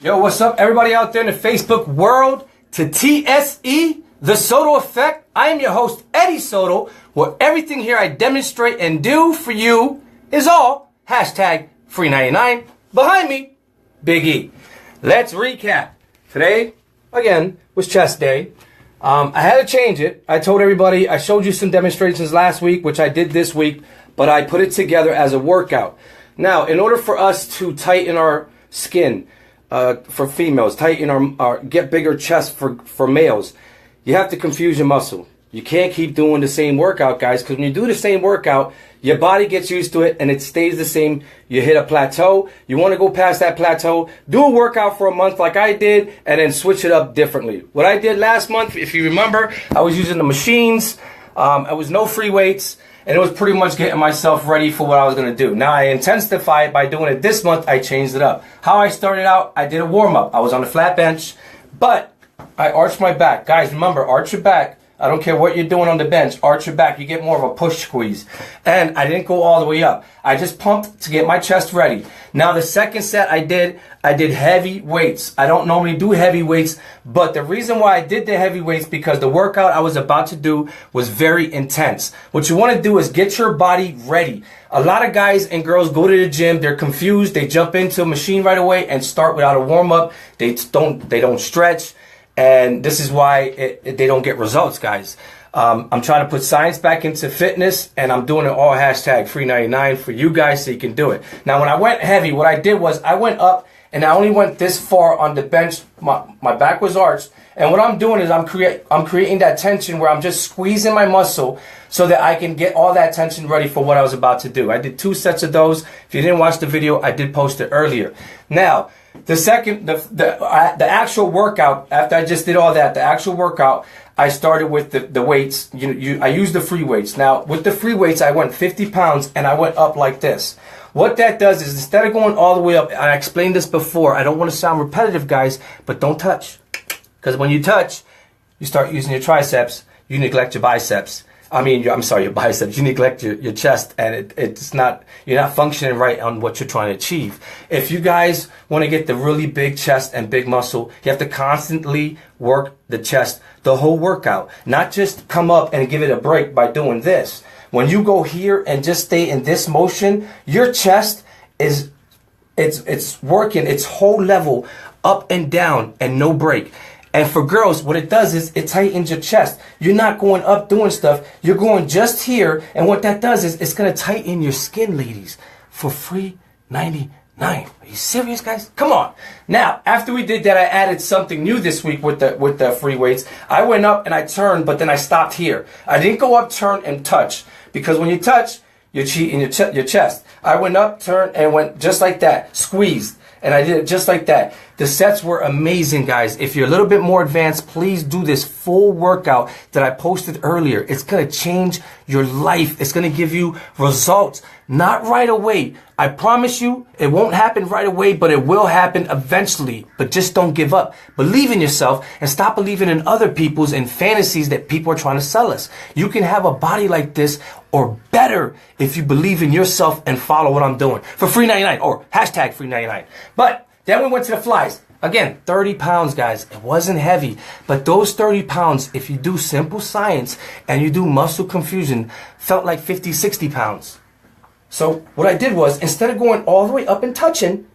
Yo, what's up, everybody out there in the Facebook world? To T.S.E, the Soto Effect. I am your host, Eddie Soto, where everything here I demonstrate and do for you is all hashtag free 99. Behind me, Big E. Let's recap. Today, again, was chest day. I had to change it. I told everybody, I showed you some demonstrations last week, which I did this week, but I put it together as a workout. Now, in order for us to tighten our skin, for females, tighten our get bigger chest for males, you have to confuse your muscle. You can't keep doing the same workout, guys, because when you do the same workout, your body gets used to it and it stays the same. You hit a plateau. You want to go past that plateau, do a workout for a month like I did, and then switch it up differently. What I did last month, if you remember, I was using the machines. I was no free weights. And it was pretty much getting myself ready for what I was going to do. Now, I intensify it by doing it this month. I changed it up. How I started out, I did a warm-up. I was on the flat bench, but I arched my back. Guys, remember, arch your back. I don't care what you're doing on the bench. Arch your back. You get more of a push squeeze. And I didn't go all the way up. I just pumped to get my chest ready. Now, the second set I did heavy weights. I don't normally do heavy weights, but the reason why I did the heavy weights because the workout I was about to do was very intense. What you want to do is get your body ready. A lot of guys and girls go to the gym. They're confused. They jump into a machine right away and start without a warm-up. They don't stretch. And this is why they don't get results, guys. I'm trying to put science back into fitness, and I'm doing it all hashtag free 99 for you guys so you can do it. Now, when I went heavy, what I did was I went up, and I only went this far on the bench. My back was arched. And what I'm doing is I'm creating that tension where I'm just squeezing my muscle so that I can get all that tension ready for what I was about to do. I did 2 sets of those. If you didn't watch the video, I did post it earlier. Now, the actual workout, after I just did all that, the actual workout, I started with the weights. I used the free weights. Now, with the free weights, I went 50 pounds and I went up like this. What that does is instead of going all the way up, and I explained this before, I don't want to sound repetitive, guys, but don't touch. Because when you touch, you start using your triceps, you neglect your biceps. Your biceps. You neglect your chest, and you're not functioning right on what you're trying to achieve. If you guys want to get the really big chest and big muscle, you have to constantly work the chest the whole workout, not just come up and give it a break by doing this. When you go here and just stay in this motion, your chest it's working its whole level up and down and no break. And for girls, what it does is it tightens your chest. You're not going up doing stuff. You're going just here. And what that does is it's going to tighten your skin, ladies, for free 99. Are you serious, guys? Come on. Now, after we did that, I added something new this week with the free weights. I went up and I turned, but then I stopped here. I didn't go up, turn, and touch. Because when you touch, you're cheating your chest. I went up, turned, and went just like that. Squeezed. And I did it just like that. The sets were amazing, guys. If you're a little bit more advanced, please do this full workout that I posted earlier. It's going to change your life. It's going to give you results. Not right away. I promise you, it won't happen right away, but it will happen eventually. But just don't give up. Believe in yourself and stop believing in other people's and fantasies that people are trying to sell us. You can have a body like this or better if you believe in yourself and follow what I'm doing for free 99 or hashtag free 99. But then we went to the flies. Again, 30 pounds, guys. It wasn't heavy. But those 30 pounds, if you do simple science and you do muscle confusion, felt like 50, 60 pounds. So what I did was, instead of going all the way up and touching,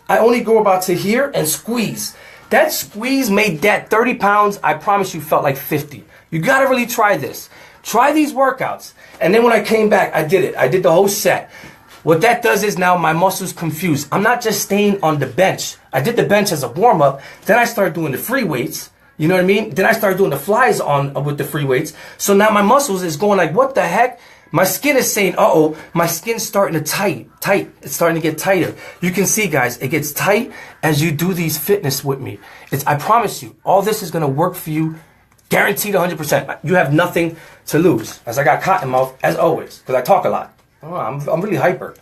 I only go about to here and squeeze. That squeeze made that 30 pounds, I promise you, felt like 50. You got to really try this. Try these workouts. And then when I came back, I did it. I did the whole set. What that does is now my muscles confused. I'm not just staying on the bench. I did the bench as a warm-up. Then I started doing the free weights. You know what I mean? Then I started doing the flies with the free weights. So now my muscles is going like, what the heck? My skin is saying, uh-oh, my skin's starting to tight. It's starting to get tighter. You can see, guys, it gets tight as you do these fitness with me. I promise you, all this is going to work for you. Guaranteed 100%. You have nothing to lose. As I got cotton mouth, as always, because I talk a lot. I'm really hyper.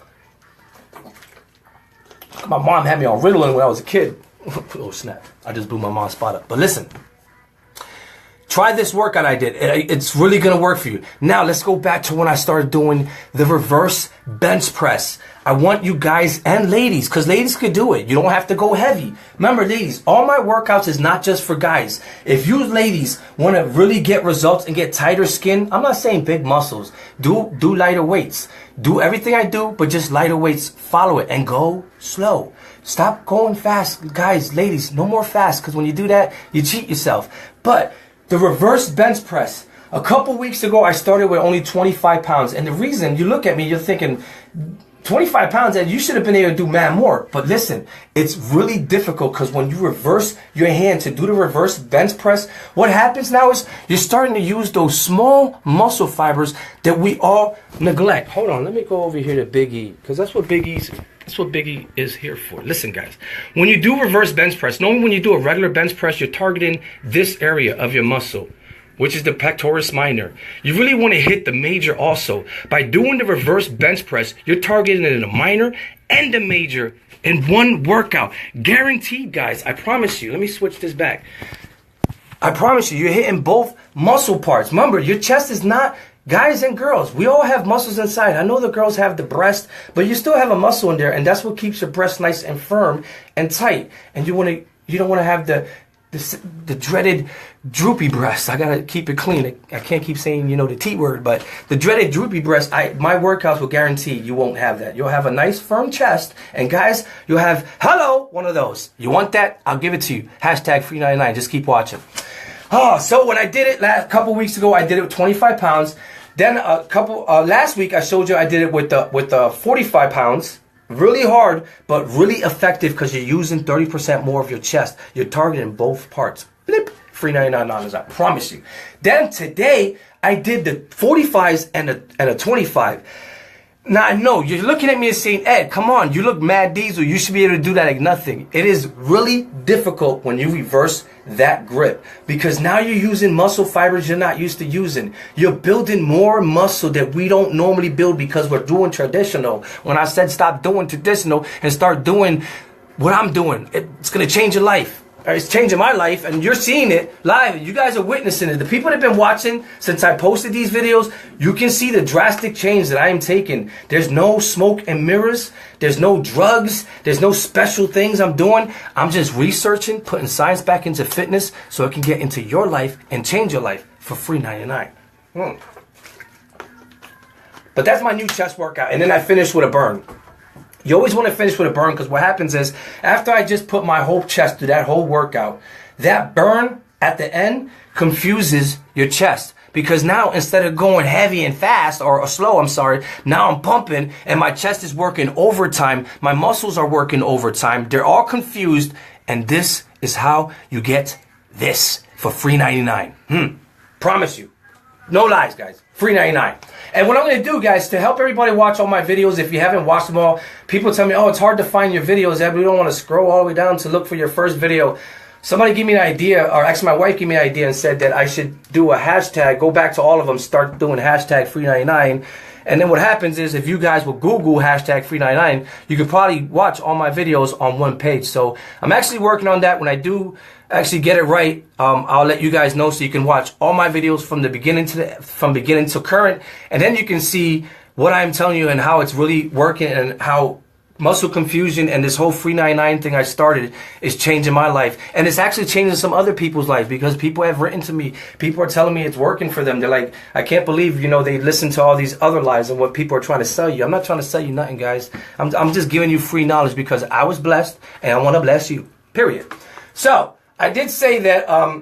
My mom had me on Ritalin when I was a kid. Oh, snap. I just blew my mom's spot up. But listen. Try this workout I did. It's really going to work for you. Now, let's go back to when I started doing the reverse bench press. I want you guys and ladies, because ladies could do it. You don't have to go heavy. Remember, ladies, all my workouts is not just for guys. If you ladies want to really get results and get tighter skin, I'm not saying big muscles. Do lighter weights. Do everything I do, but just lighter weights. Follow it and go slow. Stop going fast. Guys, ladies, no more fast, because when you do that, you cheat yourself. But the reverse bench press. A couple weeks ago, I started with only 25 pounds. And the reason, you look at me, you're thinking, 25 pounds, and you should have been able to do mad more. But listen, it's really difficult because when you reverse your hand to do the reverse bench press, what happens now is you're starting to use those small muscle fibers that we all neglect. Hold on, let me go over here to Big E, because that's what Big E is here for. Listen, guys, when you do reverse bench press, normally when you do a regular bench press, you're targeting this area of your muscle, which is the pectoris minor. You really want to hit the major also. By doing the reverse bench press, you're targeting it in the minor and the major in one workout. Guaranteed, guys. I promise you. Let me switch this back. I promise you, you're hitting both muscle parts. Remember, your chest is not... Guys and girls, we all have muscles inside. I know the girls have the breast, but you still have a muscle in there, and that's what keeps your breast nice and firm and tight. And you don't want to have the dreaded droopy breast. I gotta keep it clean. I can't keep saying, the T word, but the dreaded droopy breast, my workouts will guarantee you won't have that. You'll have a nice firm chest, and guys, you'll have, hello, one of those. You want that? I'll give it to you. Hashtag free 99. Just keep watching. So when I did it a couple weeks ago, I did it with 25 pounds. Then last week I showed you I did it with the 45 pounds. Really hard, but really effective because you're using 30% more of your chest. You're targeting both parts. Blip. Free $99, I promise you. Then today I did the 45s and a 25. Now I know you're looking at me and saying, Ed, come on, you look mad diesel. You should be able to do that like nothing. It is really difficult when you reverse that grip because now you're using muscle fibers you're not used to using. You're building more muscle that we don't normally build because we're doing traditional. When I said stop doing traditional and start doing what I'm doing, it's going to change your life. It's changing my life, and you're seeing it live. You guys are witnessing it. The people that have been watching since I posted these videos, you can see the drastic change that I am taking. There's no smoke and mirrors. There's no drugs. There's no special things I'm doing. I'm just researching, putting science back into fitness so it can get into your life and change your life for free 99. But that's my new chest workout, and then I finish with a burn. You always want to finish with a burn because what happens is after I just put my whole chest through that whole workout, that burn at the end confuses your chest. Because now instead of going heavy and fast or slow, now I'm pumping and my chest is working overtime. My muscles are working overtime. They're all confused. And this is how you get this for free 99. Promise you. No lies, guys. Free 99. And what I'm going to do, guys, to help everybody watch all my videos, if you haven't watched them all, people tell me, oh, it's hard to find your videos, Ed. We don't want to scroll all the way down to look for your first video. Somebody gave me an idea, or actually my wife gave me an idea and said that I should do a hashtag, go back to all of them, start doing hashtag free 99. And then what happens is if you guys will Google hashtag free 99, you could probably watch all my videos on one page. So I'm actually working on that. When I do actually get it right, I'll let you guys know so you can watch all my videos from the beginning to current, and then you can see what I'm telling you and how it's really working and how muscle confusion and this whole free 99 thing I started is changing my life. And it's actually changing some other people's life because people have written to me. People are telling me it's working for them. They're like, I can't believe, they listen to all these other lies and what people are trying to sell you. I'm not trying to sell you nothing, guys. I'm just giving you free knowledge because I was blessed and I want to bless you. Period. So I did say that I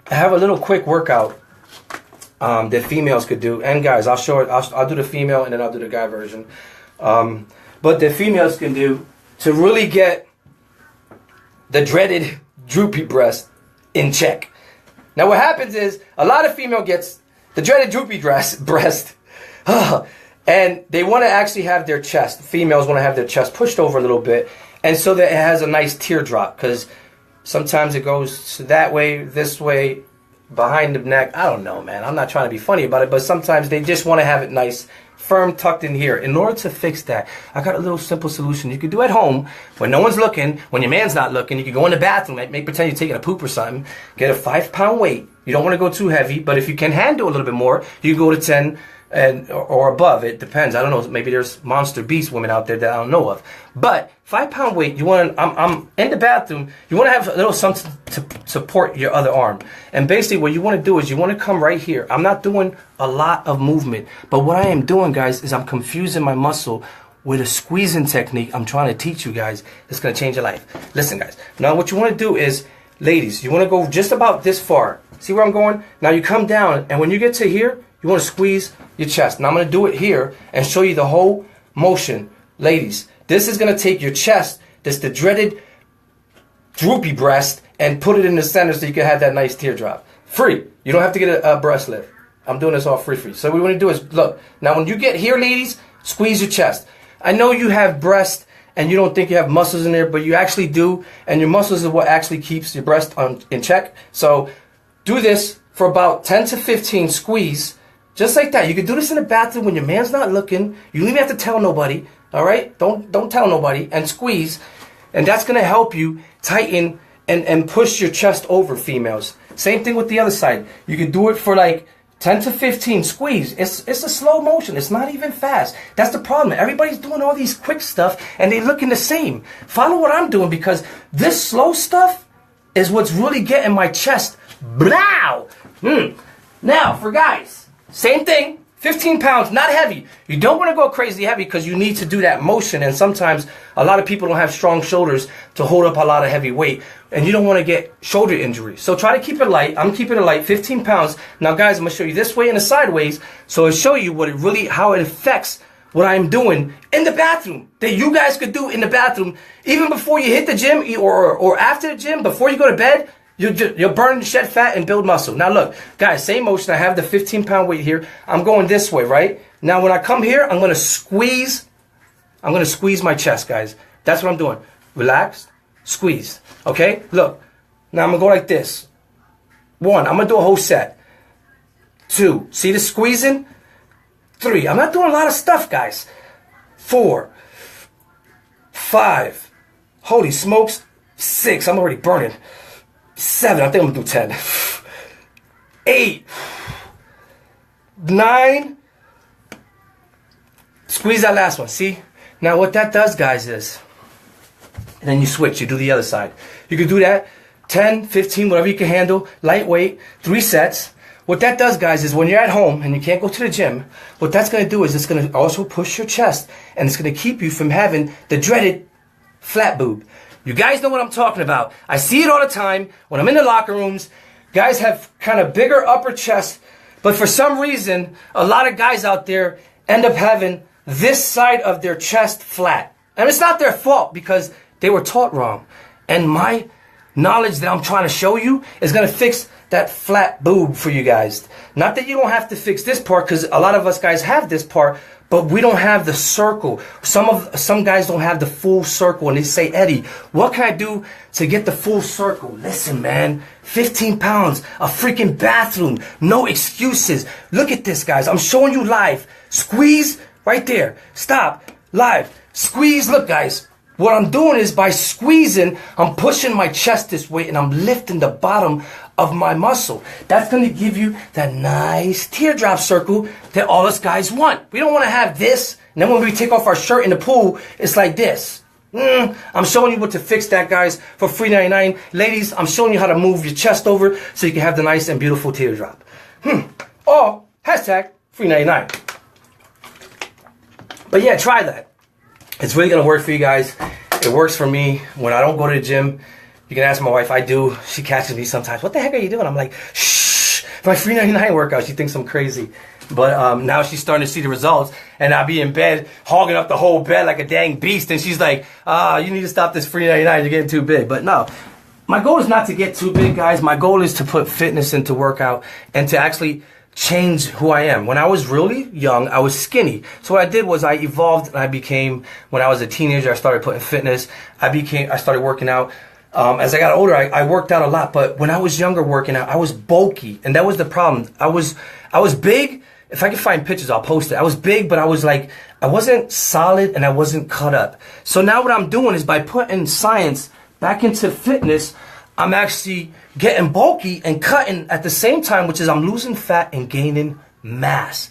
have a little quick workout that females could do. And guys, I'll show it. I'll do the female and then I'll do the guy version. But the females can do to really get the dreaded droopy breast in check. Now what happens is a lot of female gets the dreaded droopy breast and they want to actually have their chest. Females want to have their chest pushed over a little bit and so that it has a nice teardrop because sometimes it goes that way, this way, behind the neck. I don't know, man. I'm not trying to be funny about it, but sometimes they just want to have it nice, firm, tucked in here. In order to fix that, I got a little simple solution you can do at home when no one's looking, when your man's not looking. You can go in the bathroom, make pretend you're taking a poop or something, get a 5-pound weight. You don't want to go too heavy, but if you can handle a little bit more, you can go to 10 or above. It depends. I don't know. Maybe there's monster beast women out there that I don't know of. But 5-pound weight, you want to, I'm in the bathroom, you want to have a little something to support your other arm. And basically what you want to do is you want to come right here. I'm not doing a lot of movement, but what I am doing, guys, is I'm confusing my muscle with a squeezing technique I'm trying to teach you guys. It's going to change your life. Listen, guys. Now what you want to do is, ladies, you want to go just about this far. See where I'm going? Now you come down, and when you get to here, you want to squeeze your chest. Now I'm going to do it here and show you the whole motion. Ladies, this is going to take your chest, this the dreaded droopy breast, and put it in the center so you can have that nice teardrop. Free. You don't have to get a breast lift. I'm doing this all free for you. So what we want to do is, look, now when you get here, ladies, squeeze your chest. I know you have breast and you don't think you have muscles in there, but you actually do, and your muscles are what actually keeps your breast in check. So do this for about 10 to 15 squeeze. Just like that. You can do this in the bathroom when your man's not looking. You don't even have to tell nobody. All right? Don't tell nobody. And squeeze. And that's going to help you tighten and push your chest over, females. Same thing with the other side. You can do it for like 10 to 15 squeeze. It's a slow motion. It's not even fast. That's the problem. Everybody's doing all these quick stuff and they looking the same. Follow what I'm doing, because this slow stuff is what's really getting my chest. Blow! Now, for guys. Same thing, 15 pounds, not heavy. You don't want to go crazy heavy because you need to do that motion. And sometimes a lot of people don't have strong shoulders to hold up a lot of heavy weight. And you don't want to get shoulder injury. So try to keep it light. I'm keeping it light, 15 pounds. Now, guys, I'm going to show you this way and the sideways. So I'll show you what it really, how it affects what I'm doing in the bathroom. That you guys could do in the bathroom. Even before you hit the gym or after the gym, before you go to bed. You'll burn, shed fat, and build muscle. Now look, guys, same motion. I have the 15-pound weight here. I'm going this way, right? Now when I come here, I'm going to squeeze my chest, guys. That's what I'm doing. Relax, squeeze. Okay? Look. Now I'm going to go like this. 1, I'm going to do a whole set. 2, see the squeezing? 3, I'm not doing a lot of stuff, guys. 4, 5, holy smokes, 6, I'm already burning. 7, I think I'm gonna do 10. 8, 9, squeeze that last one, see? Now what that does, guys, is, and then you switch, you do the other side. You can do that, 10, 15, whatever you can handle, lightweight, 3 sets. What that does, guys, is when you're at home and you can't go to the gym, what that's gonna do is it's gonna also push your chest, and it's gonna keep you from having the dreaded flat boob. You guys know what I'm talking about. I see it all the time when I'm in the locker rooms. Guys have kind of bigger upper chest, but for some reason, a lot of guys out there end up having this side of their chest flat. And it's not their fault because they were taught wrong. And my knowledge that I'm trying to show you is going to fix that flat boob for you guys. Not that you don't have to fix this part, because a lot of us guys have this part, but we don't have the circle. Some guys don't have the full circle, and they say, Eddie, what can I do to get the full circle? Listen, man, 15 pounds, a freaking bathroom, no excuses. Look at this, guys. I'm showing you live. Squeeze right there. Stop. Live. Squeeze. Look, guys. What I'm doing is by squeezing, I'm pushing my chest this way, and I'm lifting the bottom of my muscle. That's going to give you that nice teardrop circle that all us guys want. We don't want to have this, and then when we take off our shirt in the pool, it's like this. I'm showing you what to fix that, guys, for free 99. Ladies, I'm showing you how to move your chest over so you can have the nice and beautiful teardrop. Or hashtag free 99. But yeah, try that. It's really going to work for you guys. It works for me when I don't go to the gym. You can ask my wife. I do. She catches me sometimes. What the heck are you doing? I'm like, shh. My free 99 workout. She thinks I'm crazy. But now she's starting to see the results. And I'll be in bed, hogging up the whole bed like a dang beast. And she's like, you need to stop this free 99. You're getting too big. But no. My goal is not to get too big, guys. My goal is to put fitness into workout and to actually change who I am. When I was really young, I was skinny. So what I did was I evolved and I became, when I was a teenager, I started putting fitness. I started working out As I got older, I worked out a lot. But when I was younger working out, I was bulky. And that was the problem. I was big. If I can find pictures, I'll post it. I was big, but I wasn't solid and I wasn't cut up. So now what I'm doing is by putting science back into fitness, I'm actually getting bulky and cutting at the same time, which is I'm losing fat and gaining mass.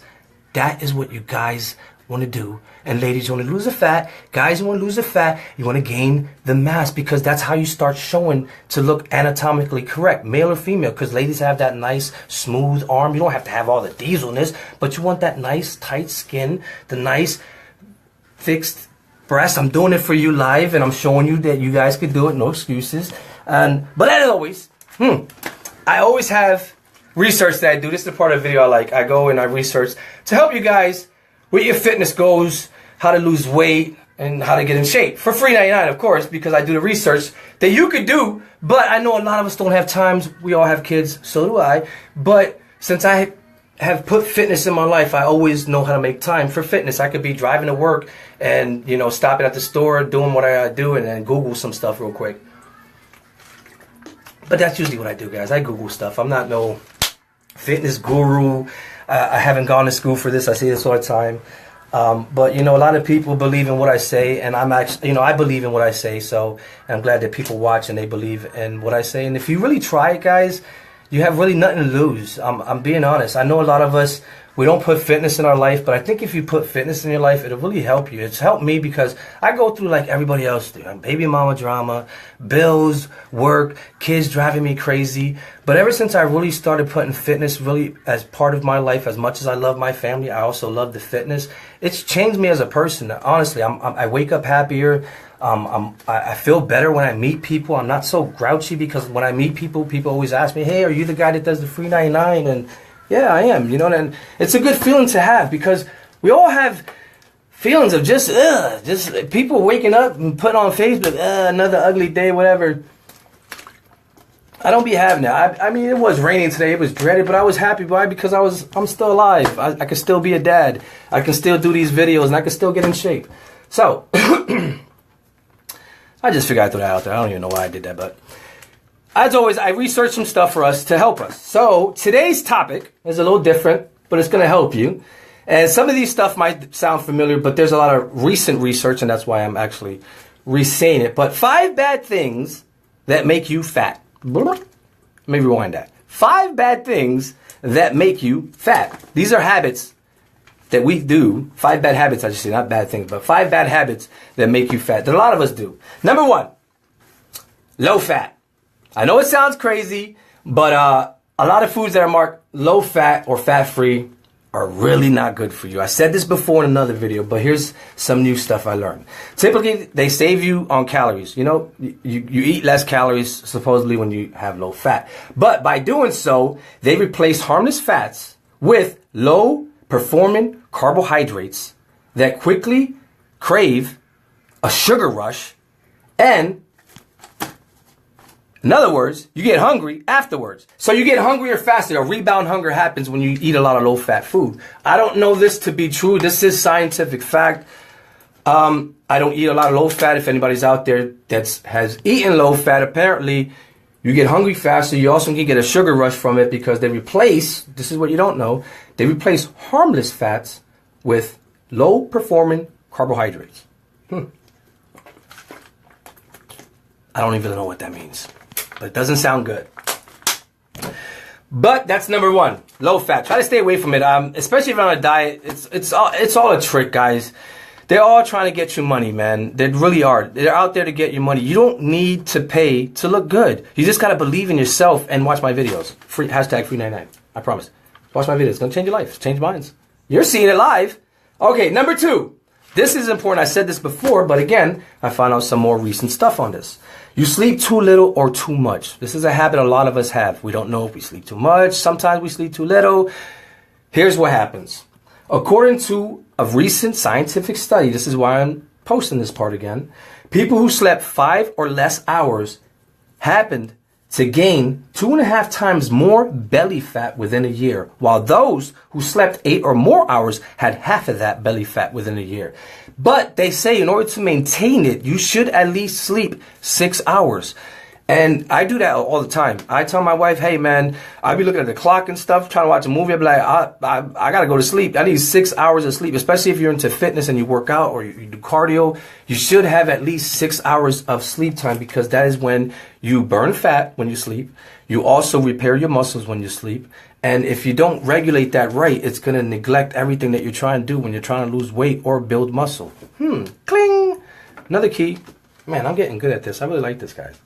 That is what you guys want to do. And ladies, you want to lose the fat. Guys, you want to lose the fat. You want to gain the mass, because that's how you start showing to look anatomically correct, male or female. Because ladies have that nice smooth arm. You don't have to have all the dieselness, but you want that nice tight skin, the nice fixed breast. I'm doing it for you live, and I'm showing you that you guys could do it. No excuses. But as always, I always have research that I do. This is the part of the video I like. I go and I research to help you guys with your fitness goals, how to lose weight, and how to get in shape. For free $99, of course, because I do the research that you could do. But I know a lot of us don't have times. We all have kids, so do I. But since I have put fitness in my life, I always know how to make time for fitness. I could be driving to work and, you know, stopping at the store, doing what I gotta do, and then Google some stuff real quick. But that's usually what I do, guys. I Google stuff. I'm not no fitness guru. I haven't gone to school for this. I see this all the time. But, you know, a lot of people believe in what I say, and I'm actually, you know, I believe in what I say. So I'm glad that people watch and they believe in what I say. And if you really try it, guys, you have really nothing to lose. I'm being honest. I know a lot of us, we don't put fitness in our life, but I think if you put fitness in your life, it'll really help you. It's helped me because I go through like everybody else do. I'm baby mama drama, bills, work, kids driving me crazy. But ever since I really started putting fitness really as part of my life, as much as I love my family, I also love the fitness. It's changed me as a person. Honestly, I wake up happier. I feel better when I meet people. I'm not so grouchy because when I meet people, people always ask me, "Hey, are you the guy that does the free 99?" And yeah, I am, you know, and it's a good feeling to have because we all have feelings of just people waking up and putting on Facebook, another ugly day, whatever. I don't be having that. I mean, it was raining today. It was dreaded, but I was happy. Why? Because I'm still alive. I can still be a dad. I can still do these videos, and I can still get in shape. So, I just figured I'd throw that out there. I don't even know why I did that, but as always, I researched some stuff for us to help us. So today's topic is a little different, but it's going to help you. And some of these stuff might sound familiar, but there's a lot of recent research, and that's why I'm actually re-saying it. But 5 bad things that make you fat. Let me rewind that. 5 bad things that make you fat. These are habits that we do. 5 bad habits, I should say, not bad things, but 5 bad habits that make you fat that a lot of us do. Number 1, low fat. I know it sounds crazy, but a lot of foods that are marked low fat or fat free are really not good for you. I said this before in another video, but here's some new stuff I learned. Typically, they save you on calories. You know, you eat less calories supposedly when you have low fat. But by doing so, they replace harmless fats with low performing carbohydrates that quickly crave a sugar rush, and in other words, you get hungry afterwards. So you get hungrier faster. A rebound hunger happens when you eat a lot of low-fat food. I don't know this to be true. This is scientific fact. I don't eat a lot of low-fat. If anybody's out there that has eaten low-fat, apparently you get hungry faster. You also can get a sugar rush from it because they replace, this is what you don't know, they replace harmless fats with low-performing carbohydrates. I don't even know what that means. But it doesn't sound good. But that's number 1, low fat. Try to stay away from it. Especially if you're on a diet. It's all a trick, guys. They're all trying to get you money, man. They really are. They're out there to get you money. You don't need to pay to look good. You just gotta believe in yourself and watch my videos. Free #free99. I promise. Watch my videos. It's gonna change your life. Change minds. You're seeing it live. Okay, number 2. This is important. I said this before, but again, I found out some more recent stuff on this. You sleep too little or too much. This is a habit a lot of us have. We don't know if we sleep too much. Sometimes we sleep too little. Here's what happens. According to a recent scientific study, this is why I'm posting this part again, people who slept 5 or less hours happened to gain 2.5 times more belly fat within a year, while those who slept 8 or more hours had half of that belly fat within a year. But they say in order to maintain it, you should at least sleep 6 hours. And I do that all the time. I tell my wife, hey man, I'll be looking at the clock and stuff, trying to watch a movie. I'll be like, I gotta go to sleep. I need 6 hours of sleep, especially if you're into fitness and you work out or you do cardio. You should have at least 6 hours of sleep time, because that is when you burn fat when you sleep. You also repair your muscles when you sleep. And if you don't regulate that right, it's gonna neglect everything that you're trying to do when you're trying to lose weight or build muscle. Cling. Another key. Man, I'm getting good at this. I really like this, guys.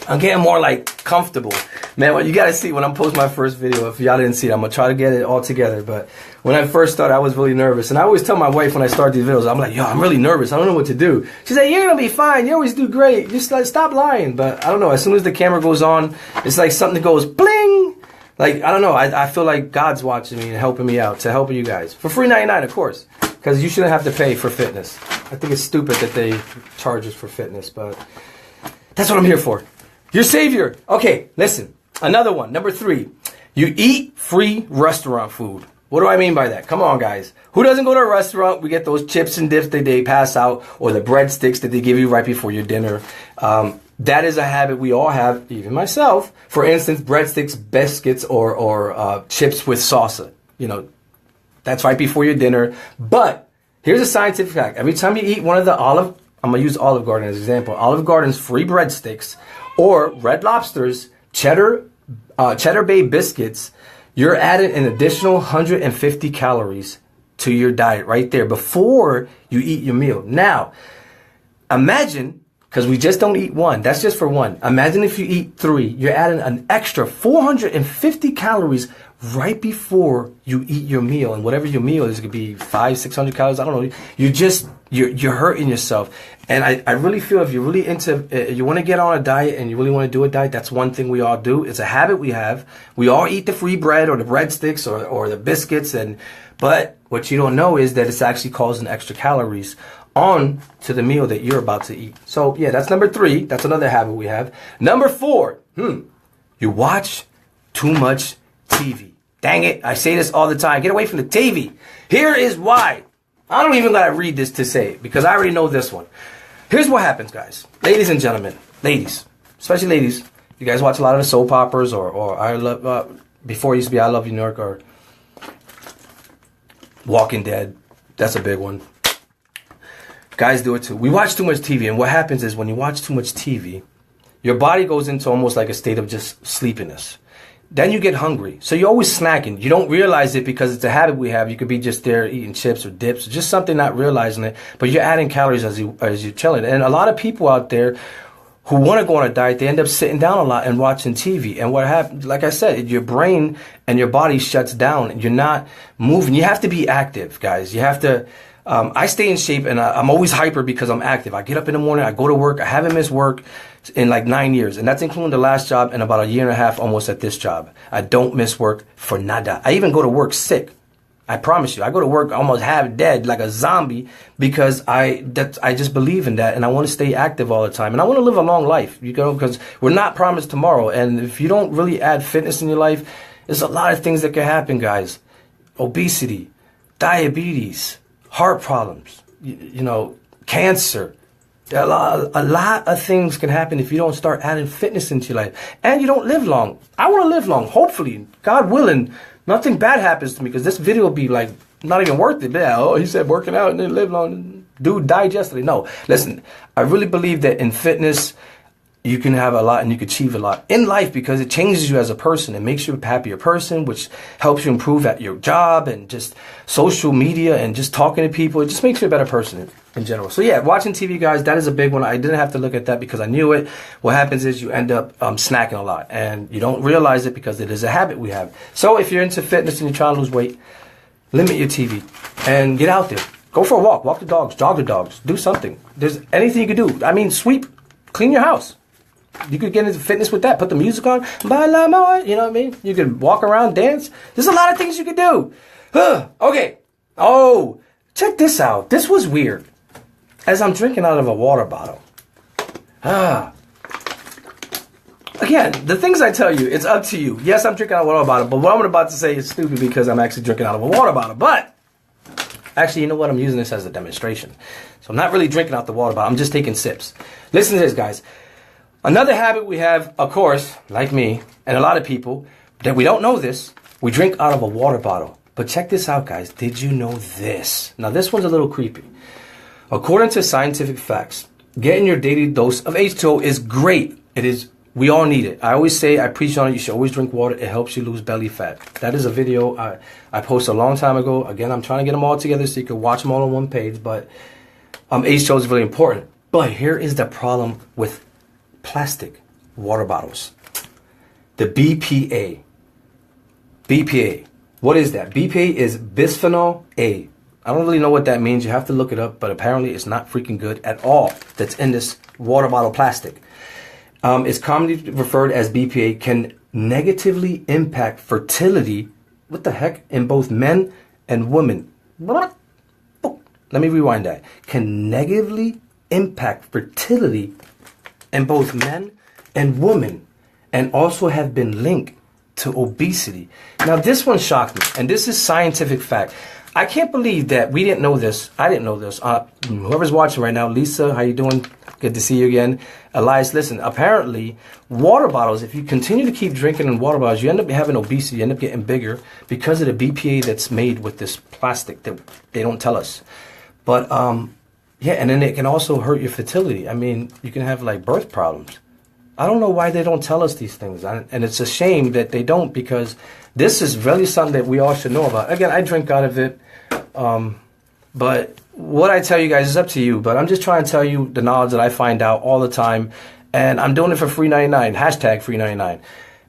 I'm getting more like comfortable. Man, what you gotta see when I'm posting my first video, if y'all didn't see it, I'm gonna try to get it all together. But when I first started, I was really nervous. And I always tell my wife when I start these videos, I'm like, yo, I'm really nervous. I don't know what to do. She's like, you're gonna be fine. You always do great. Just like, stop lying. But I don't know. As soon as the camera goes on, it's like something goes bling. Like, I don't know. I feel like God's watching me and helping me out to help you guys. For free 99, of course. Because you shouldn't have to pay for fitness. I think it's stupid that they charge us for fitness. But that's what I'm here for. Your savior. Okay, listen. Another one. Number 3. You eat free restaurant food. What do I mean by that? Come on, guys. Who doesn't go to a restaurant? We get those chips and dips that they pass out, or the breadsticks that they give you right before your dinner. That is a habit we all have, even myself. For instance, breadsticks, biscuits, or chips with salsa. You know, that's right before your dinner. But here's a scientific fact. Every time you eat one of the I'm going to use Olive Garden as an example. Olive Garden's free breadsticks, or Red Lobster's cheddar bay biscuits, you're adding an additional 150 calories to your diet right there before you eat your meal. Now, imagine, because we just don't eat one, that's just for one. Imagine if you eat 3, you're adding an extra 450 calories right before you eat your meal. And whatever your meal is, it could be 500-600 calories, I don't know. You're hurting yourself. And I really feel if you're really you want to get on a diet and you really want to do a diet, that's one thing we all do. It's a habit we have. We all eat the free bread or the breadsticks or the biscuits. But what you don't know is that it's actually causing extra calories on to the meal that you're about to eat. So yeah, that's number 3. That's another habit we have. Number 4, you watch too much TV. Dang it, I say this all the time. Get away from the TV. Here is why. I don't even gotta read this to say it, because I already know this one. Here's what happens, guys. Ladies and gentlemen. Ladies. Especially ladies. You guys watch a lot of the soap operas or I love, before it used to be I Love You New York or Walking Dead. That's a big one. Guys do it too. We watch too much TV, and what happens is when you watch too much TV, your body goes into almost like a state of just sleepiness. Then you get hungry. So you're always snacking. You don't realize it because it's a habit we have. You could be just there eating chips or dips, or just something, not realizing it. But you're adding calories as you're chilling. And a lot of people out there who want to go on a diet, they end up sitting down a lot and watching TV. And what happens, like I said, your brain and your body shuts down and you're not moving. You have to be active, guys. You have to... I stay in shape, and I'm always hyper because I'm active. I get up in the morning, I go to work. I haven't missed work in like 9 years, and that's including the last job and about a year and a half almost at this job. I don't miss work for nada. I even go to work sick. I promise you. I go to work almost half dead like a zombie because I just believe in that, and I want to stay active all the time, and I want to live a long life, you know, because we're not promised tomorrow. And if you don't really add fitness in your life, there's a lot of things that can happen, guys. Obesity, diabetes, heart problems, you know, cancer. A lot of things can happen if you don't start adding fitness into your life. And you don't live long. I want to live long, hopefully. God willing, nothing bad happens to me, because this video will be like not even worth it. Yeah, oh, he said working out and then live long. Dude died yesterday. No, listen, I really believe that in fitness, you can have a lot and you can achieve a lot in life, because it changes you as a person. It makes you a happier person, which helps you improve at your job and just social media and just talking to people. It just makes you a better person in general. So yeah, watching TV, guys, that is a big one. I didn't have to look at that because I knew it. What happens is you end up snacking a lot, and you don't realize it because it is a habit we have. So if you're into fitness and you're trying to lose weight, limit your TV and get out there. Go for a walk the dogs, jog the dogs, do something. There's anything you can do. I mean, sweep, clean your house. You could get into fitness with that. Put the music on. You know what I mean? You could walk around, dance. There's a lot of things you could do. Okay. Oh, check this out. This was weird. As I'm drinking out of a water bottle. Again, the things I tell you, it's up to you. Yes, I'm drinking out of a water bottle, but what I'm about to say is stupid because I'm actually drinking out of a water bottle. But, actually, you know what? I'm using this as a demonstration. So I'm not really drinking out the water bottle. I'm just taking sips. Listen to this, guys. Another habit we have, of course, like me and a lot of people, that we don't know this, we drink out of a water bottle. But check this out, guys. Did you know this? Now, this one's a little creepy. According to scientific facts, getting your daily dose of H2O is great. It is. We all need it. I always say, I preach on it, you should always drink water. It helps you lose belly fat. That is a video I posted a long time ago. Again, I'm trying to get them all together so you can watch them all on one page. But H2O is really important. But here is the problem with plastic water bottles. The BPA. BPA. What is that? BPA is bisphenol A. I don't really know what that means. You have to look it up. But apparently it's not freaking good at all that's in this water bottle plastic. It's commonly referred as BPA, can negatively impact fertility, what the heck, in both men and women. Let me rewind that. Can negatively impact fertility in both men and women, and also have been linked to obesity. Now, this one shocked me, and this is scientific fact. I can't believe that we didn't know this. I didn't know this. Whoever's watching right now, Lisa, how you doing? Good to see you again. Elias, listen, apparently water bottles, if you continue to keep drinking in water bottles, you end up having obesity, you end up getting bigger because of the BPA that's made with this plastic that they don't tell us. But, yeah, and then it can also hurt your fertility. I mean, you can have like birth problems. I don't know why they don't tell us these things. And it's a shame that they don't, because this is really something that we all should know about. Again, I drink out of it. But what I tell you guys is up to you. But I'm just trying to tell you the knowledge that I find out all the time. And I'm doing it for free 99. Hashtag free 99.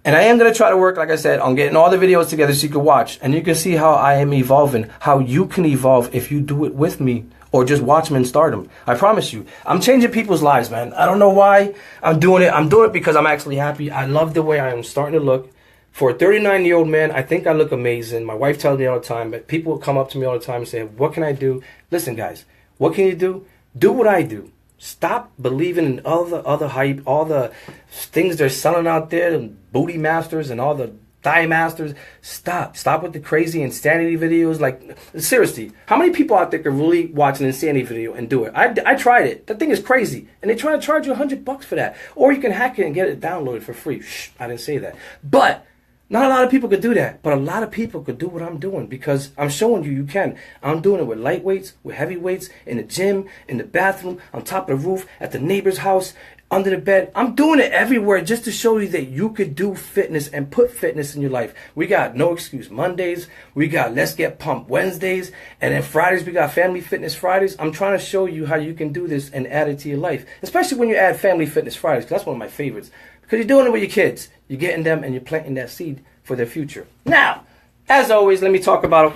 And I am going to try to work, like I said, on getting all the videos together so you can watch. And you can see how I am evolving. How you can evolve if you do it with me. Or just watch them and start them. I promise you. I'm changing people's lives, man. I don't know why I'm doing it. I'm doing it because I'm actually happy. I love the way I am starting to look. For a 39-year-old man, I think I look amazing. My wife tells me all the time, but people come up to me all the time and say, what can I do? Listen, guys, what can you do? Do what I do. Stop believing in all the other hype, all the things they're selling out there, and booty masters and all the thigh masters. Stop with the crazy insanity videos. Like, seriously, how many people out there can really watch an insanity video and do it? I tried it. That thing is crazy, and they try to charge you $100 for that, or you can hack it and get it downloaded for free. Shh, I didn't say that. But not a lot of people could do that, but a lot of people could do what I'm doing, because I'm showing you can. I'm doing it with light weights, with heavy weights, in the gym, in the bathroom, on top of the roof, at the neighbor's house, under the bed. I'm doing it everywhere just to show you that you could do fitness and put fitness in your life. We got No Excuse Mondays. We got Let's Get Pumped Wednesdays. And then Fridays, we got Family Fitness Fridays. I'm trying to show you how you can do this and add it to your life, especially when you add Family Fitness Fridays, because that's one of my favorites. Because you're doing it with your kids. You're getting them and you're planting that seed for their future. Now, as always, let me talk about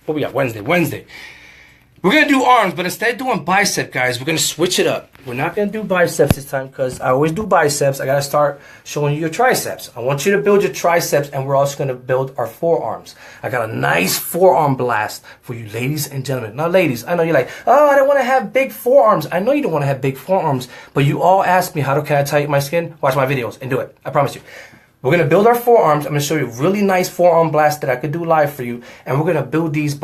what we got Wednesday. We're going to do arms, but instead of doing bicep, guys, we're going to switch it up. We're not going to do biceps this time, because I always do biceps. I got to start showing you your triceps. I want you to build your triceps, and we're also going to build our forearms. I got a nice forearm blast for you ladies and gentlemen. Now, ladies, I know you're like, oh, I don't want to have big forearms. I know you don't want to have big forearms, but you all ask me, can I tighten my skin? Watch my videos and do it. I promise you. We're going to build our forearms. I'm going to show you a really nice forearm blast that I could do live for you. And we're going to build these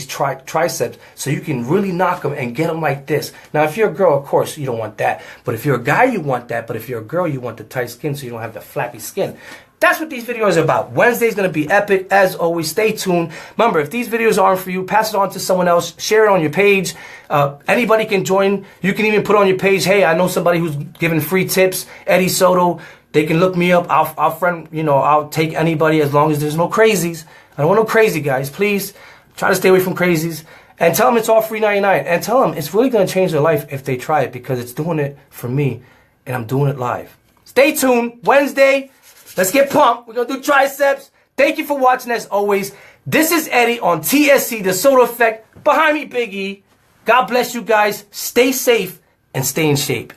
triceps so you can really knock them and get them like this. Now, if you're a girl, of course, you don't want that. But if you're a guy, you want that. But if you're a girl, you want the tight skin so you don't have the flappy skin. That's what these videos are about. Wednesday's going to be epic. As always, stay tuned. Remember, if these videos aren't for you, pass it on to someone else. Share it on your page. Anybody can join. You can even put on your page, hey, I know somebody who's giving free tips, Eddie Soto. They can look me up. I'll take anybody as long as there's no crazies. I don't want no crazy guys. Please try to stay away from crazies. And tell them it's all free 99. And tell them it's really going to change their life if they try it, because it's doing it for me and I'm doing it live. Stay tuned. Wednesday, let's get pumped. We're going to do triceps. Thank you for watching as always. This is Eddie on T.S.E, the Soto Effect. Behind me, Big E. God bless you guys. Stay safe and stay in shape.